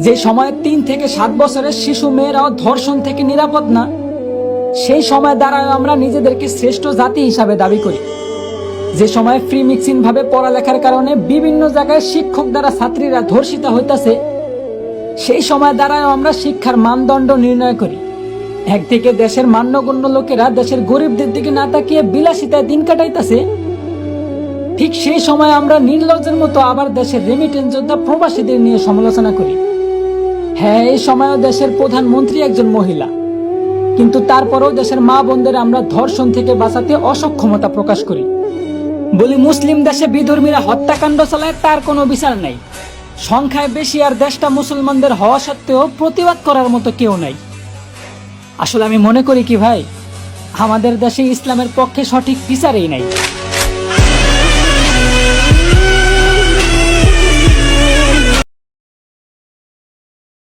যে সময় ৩ থেকে ৭ বছরের শিশু মেয়েরাও ধর্ষণ থেকে নিরাপদ না, সেই সময় দ্বারাও আমরা নিজেদেরকে শ্রেষ্ঠ জাতি হিসাবে দাবি করি। যে সময় ফ্রি মিক্সিং ভাবে পড়ালেখার কারণে বিভিন্ন জায়গায় শিক্ষক দ্বারা ছাত্রীরা ধর্ষিত হইতাছে, সেই সময় দ্বারাও আমরা শিক্ষার মানদণ্ড নির্ণয় করি। একদিকে দেশের মান্যগণ্য লোকেরা দেশের গরিবদের দিকে না তাকিয়ে বিলাসিতায় দিন কাটাইতেছে, ঠিক সেই সময় আমরা নির্লজ্জের মতো আবার দেশের রেমিটেন্স যোদ্ধা প্রবাসীদের নিয়ে সমালোচনা করি। হ্যাঁ, এই সময়ও দেশের প্রধানমন্ত্রী একজন মহিলা, কিন্তু তারপরেও দেশের মা বোনদের আমরা ধর্ষণ থেকে বাঁচাতে অসক্ষমতা প্রকাশ করি। বলি মুসলিম দেশে বিধর্মীরা হত্যাকাণ্ড চালায়, তার কোনো বিচার নাই। সংখ্যায় বেশি আর দেশটা মুসলমানদের হওয়া সত্ত্বেও প্রতিবাদ করার মতো কেউ নাই। আসলে আমি মনে করি কি ভাই, আমাদের দেশে ইসলামের পক্ষে সঠিক বিচারই নাই।